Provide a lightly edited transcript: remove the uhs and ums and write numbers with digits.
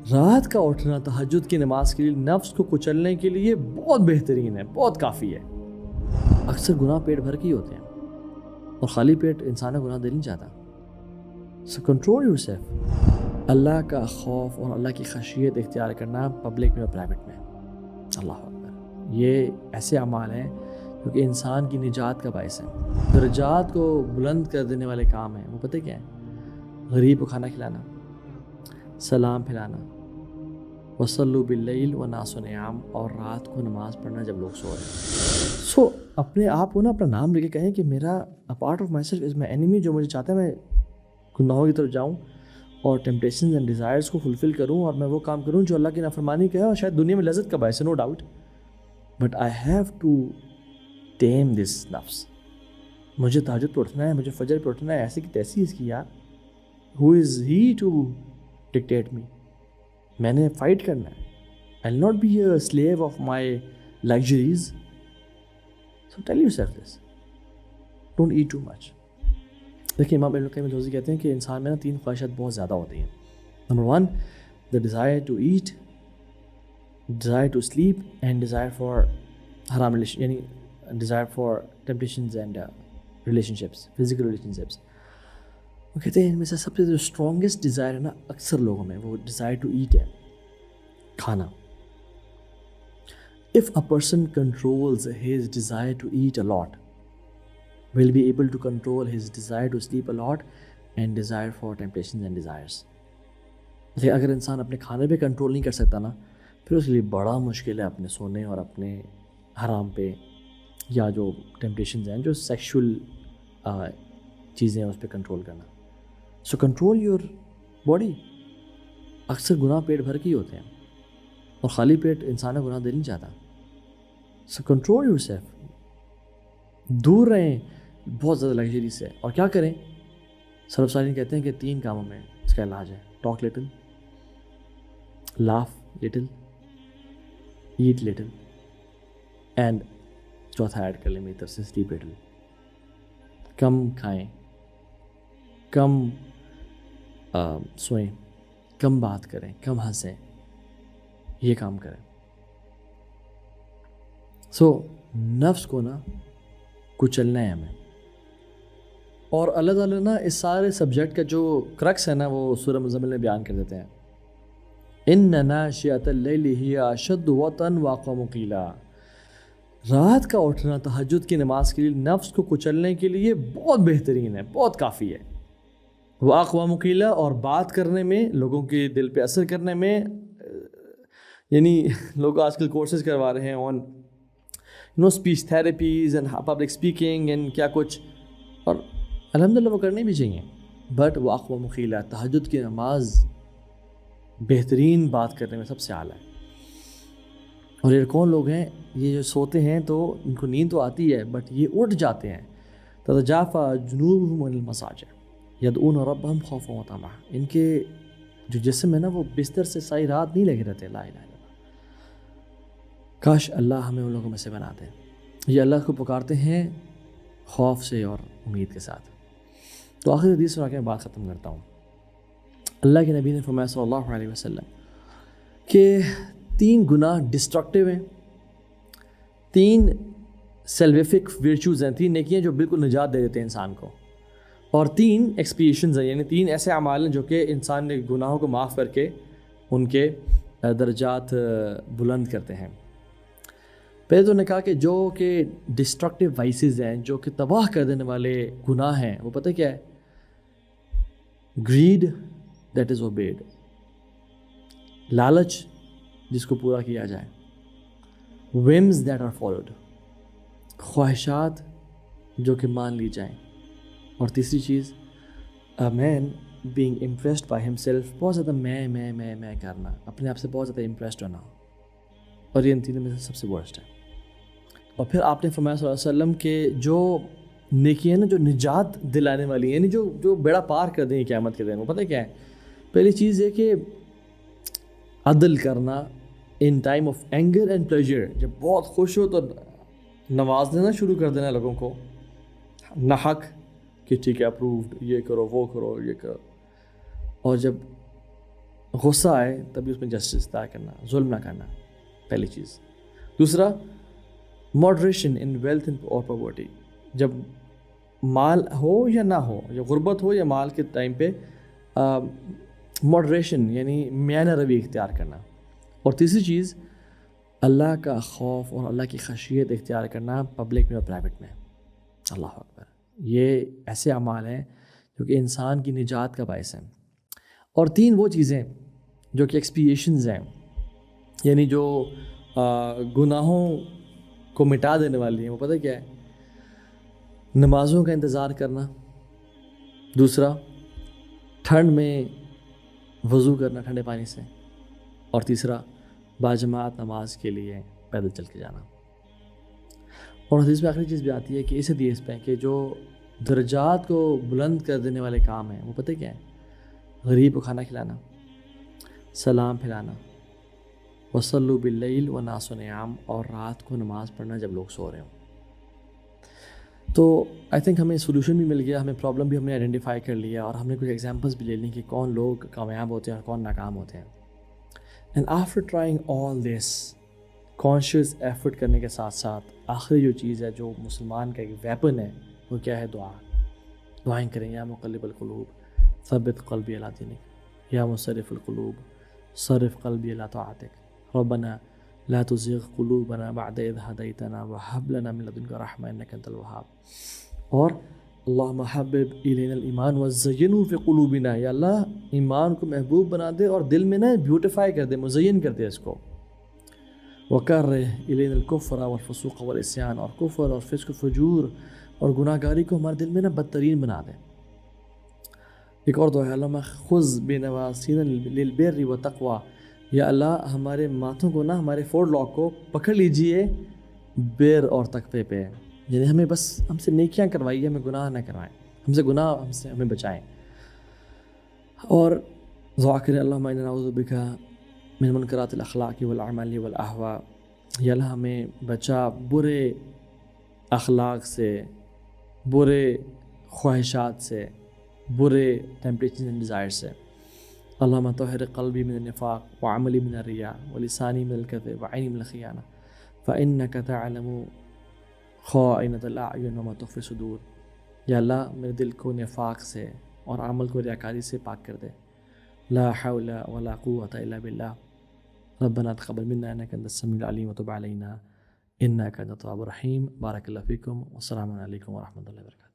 رات کا اٹھنا تہجد کی نماز کے لیے نفس کو کچلنے کے لیے بہت بہترین ہے، بہت کافی ہے۔ اکثر گناہ پیٹ بھر کے ہی ہوتے ہیں اور خالی پیٹ انسان گناہ دل نہیں چاہتا۔ So control yourself. اللہ کا خوف اور اللہ کی خشیت اختیار کرنا پبلک میں اور پرائیویٹ میں، اللہ اکبر، یہ ایسے اعمال ہیں جو کہ انسان کی نجات کا باعث ہے، درجات کو بلند کر دینے والے کام ہیں۔ وہ پتہ کیا ہے؟ غریب کو کھانا کھلانا، سلام پھیلانا، وصلوا باللیل والناس نیام، اور رات کو نماز پڑھنا جب لوگ سو رہے ہیں۔ سو اپنے آپ کو نا اپنا نام لے کے کہیں کہ میرا part of my self is my enemy, جو مجھے چاہتا ہے میں گناہوں کی طرف جاؤں اور ٹیمپٹیشنز اینڈ ڈیزائرز کو فلفل کروں، اور میں وہ کام کروں جو اللہ کی نافرمانی کا ہے اور شاید دنیا میں لذت کا باعث ہے، no doubt, but I have to tame this نفس۔ مجھے تہجد پہ اٹھنا ہے، مجھے فجر پہ اٹھنا ہے، ایسی کی تیسی اس کی یار، ہو از ہی ٹو ڈکٹیٹ می؟ میں نے فائٹ کرنا ہے۔ I will not be a slave of my luxuries. So tell yourself this, don't eat too much. دیکھیے امام ابن القیم الجوزی کہتے ہیں کہ انسان میں نا 3 خواہشات بہت زیادہ ہوتی ہیں۔ نمبر 1 the desire to eat, desire to sleep, and desire for حرام ریلیشن، یعنی desire for temptations and relationships, physical relationships. وہ کہتے ہیں ان میں سے سب سے جو اسٹرانگسٹ ڈیزائر ہے نا اکثر لوگوں میں، وہ ڈیزائر ٹو ایٹ ہے، کھانا۔ If a person controls his desire to eat a lot, will be able to control his desire to sleep a lot and desire for temptations and desires. لیکن اگر انسان اپنے کھانے پہ کنٹرول نہیں کر سکتا نا، پھر اس کے لیے بڑا مشکل ہے اپنے سونے اور اپنے حرام پہ، یا جو ٹیمپٹیشنز ہیں، جو سیکشول چیزیں ہیں، اس پہ کنٹرول کرنا۔ سو کنٹرول یور باڈی۔ اکثر گناہ پیٹ بھر کے ہی ہوتے ہیں اور خالی پیٹ انسان گناہ دل نہیں چاہتا۔ سو کنٹرول یور سیلف، دور رہیں بہت زیادہ لگژری سے۔ اور کیا کریں؟ سلف صالحین کہتے ہیں کہ 3 کاموں میں اس کا علاج ہے: talk little, laugh little, eat little, and چوتھا ایڈ کر لیں میری طرف سے، سلیپ لٹل۔ کم کھائیں، کم سوئیں، کم بات کریں، کم ہنسیں، یہ کام کریں۔ سو نفس کو نا کچلنا ہے ہمیں، اور اللہ تعالیٰ نا اس سارے سبجیکٹ کا جو کرکس ہے نا وہ سورہ مزمل میں بیان کر دیتے ہیں۔ اِنَّ نَاشِئَةَ اللَّيْلِ هِیَ أَشَدُّ وَطْئًا وَأَقْوَمُ قِیلًا۔ رات کا اٹھنا تہجد کی نماز کے لیے نفس کو کچلنے کے لیے بہت بہترین ہے، بہت کافی ہے۔ وَأَقْوَمُ قِیلًا، اور بات کرنے میں، لوگوں کے دل پہ اثر کرنے میں، یعنی لوگ آج کل کورسز کروا رہے ہیں on speech therapies and public speaking and کیا کچھ، اور الحمدللہ وہ کرنے بھی چاہیے، بٹ وہ اقوام قیلہ، تہجد کی نماز بہترین بات کرنے میں سب سے اعلیٰ ہے۔ اور یہ کون لوگ ہیں؟ یہ جو سوتے ہیں تو ان کو نیند تو آتی ہے، بٹ یہ اٹھ جاتے ہیں۔ تتجافی جنوبہم عن المضاجع یدعون ربہم خوفا وطمعا۔ ان کے جو جسم ہے نا وہ بستر سے ساری رات نہیں لگے رہتے۔ لا الہ الا اللہ، کاش اللہ ہمیں ان لوگوں میں سے بنا دے۔ یہ اللہ کو پکارتے ہیں خوف سے اور امید کے ساتھ۔ تو آخر حدیث سنا کے میں بات ختم کرتا ہوں۔ اللہ کے نبی نے فرمایا صلی اللہ علیہ وسلم کہ 3 گناہ ڈسٹرکٹیو ہیں، 3 سیلویفک ورچوز ہیں، 3 نیکیاں جو بالکل نجات دے دیتے ہیں انسان کو، اور 3 ایکسپیشنز ہیں، یعنی 3 ایسے اعمال ہیں جو کہ انسان نے گناہوں کو معاف کر کے ان کے درجات بلند کرتے ہیں۔ پہلے تو نے کہا کہ جو کہ ڈسٹرکٹیو وائسز ہیں، جو کہ تباہ کر دینے والے گناہ ہیں، وہ پتہ کیا ہے؟ گریڈ دیٹ از اوبیڈ، لالچ جس کو پورا کیا جائے، ومز دیٹ آر فالوڈ، خواہشات جو کہ مان لی جائیں، اور تیسری چیز اے مین بینگ امپریسڈ بائی ہمسیلف، بہت زیادہ میں کرنا، اپنے آپ سے بہت زیادہ امپریسڈ ہونا، اور یہ ان تینوں میں سے سب سے ورسٹ ہے۔ اور پھر آپ نے فرمایا صلی اللہ علیہ وسلم کہ جو نیکی ہے نا جو نجات دلانے والی ہیں، یعنی جو بیڑا پار کر دیں گے قیامت کے دن، وہ پتہ کیا ہے؟ پہلی چیز یہ کہ عدل کرنا in time of anger and pleasure, جب بہت خوش ہو تو نواز دینا شروع کر دینا لوگوں کو نہ حق، کہ ٹھیک ہے اپرووڈ، یہ کرو وہ کرو یہ کرو، اور جب غصہ آئے تبھی اس میں جسٹس ادا کرنا، ظلم نہ کرنا، پہلی چیز۔ دوسرا ماڈریشن ان ویلتھ اور پاورٹی، جب مال ہو یا نہ ہو، یا غربت ہو یا مال کے ٹائم پہ ماڈریشن یعنی میانہ روی اختیار کرنا۔ اور تیسری چیز اللہ کا خوف اور اللہ کی خشیت اختیار کرنا، پبلک میں اور پرائیویٹ میں۔ اللہ اکبر، یہ ایسے اعمال ہیں جو کہ انسان کی نجات کا باعث ہیں۔ اور تین وہ چیزیں جو کہ ایکسپیشنز ہیں، یعنی جو گناہوں کو مٹا دینے والی ہیں، وہ پتہ کیا ہے؟ نمازوں کا انتظار کرنا، دوسرا ٹھنڈ میں وضو کرنا ٹھنڈے پانی سے، اور تیسرا باجماعت نماز کے لیے پیدل چل کے جانا۔ اور حدیث میں آخری چیز بھی آتی ہے کہ اس حدیث پہ کہ جو درجات کو بلند کر دینے والے کام ہیں وہ پتہ کیا ہے؟ غریب کو کھانا کھلانا، سلام پھیلانا، وصلوا باللیل والناس نیام، اور رات کو نماز پڑھنا جب لوگ سو رہے ہوں۔ تو آئی تھنک ہمیں سولوشن بھی مل گیا، ہمیں پرابلم بھی ہم نے آئیڈینٹیفائی کر لیا، اور ہم نے کچھ ایگزامپلس بھی لے لیں کہ کون لوگ کامیاب ہوتے ہیں اور کون ناکام ہوتے ہیں۔ And after trying all this, conscious effort کرنے کے ساتھ ساتھ آخری جو چیز ہے جو مسلمان کا ایک ویپن ہے وہ کیا ہے؟ دعا۔ دعائیں کریں، یا مقلب القلوب ثبت قلبی علی دینک، یا مصرف القلوب صرف قلبی علی طاعتک، ربنا لا تزغ قلوبنا بعد اذ هديتنا وهب لنا من لدنك رحمة انك انت الوهاب۔ اور اللہم حبب الینا الایمان وزینہ فی قلوبنا، یا اللہ ایمان کو محبوب بنا دے اور دل میں نا بیوٹیفائی کر دے، مزین کر دے اس کو۔ وکرہ الینا الکفر والفسوق والعصیان، اور کفر اور فسق و فجور اور گناہ گاری کو ہمارے دل میں نا بدترین بنا دے۔ ایک اور دعا ہے، اللہم خذ بنواسینا للبر والتقوی، یا اللہ ہمارے ماتھوں کو نا، ہمارے فور لاک کو پکڑ لیجئے بر اور تقوی پہ، یعنی ہمیں بس ہم سے نیکیاں کروائیے، ہمیں گناہ نہ کروائیں، ہمیں بچائیں۔ اور دعا کریں، اللہم انا نعوذ بک من منکرات الاخلاق والاعمال والاہواء، یا اللہ ہمیں بچا برے اخلاق سے، برے خواہشات سے، برے ٹیمپٹیشن اینڈ ڈیزائر سے۔ اللہم طہر قلبی من النفاق وعملی من الریاء ولسانی من الکذب وعینی من الخیانہ فإنک تعلم خائنۃ الاعین وما تخفی الصدور، یا اللہ میرے دل کو نفاق سے اور عمل کو ریاکاری سے پاک کر دے۔ لا حول ولا قوة الا باللہ، ربنا تقبل منا انک انت السمیع العلیم وتب علینا انک انت التواب الرحیم۔ بارک اللہ فیکم، والسلام علیکم ورحمۃ اللہ وبرکاتہ۔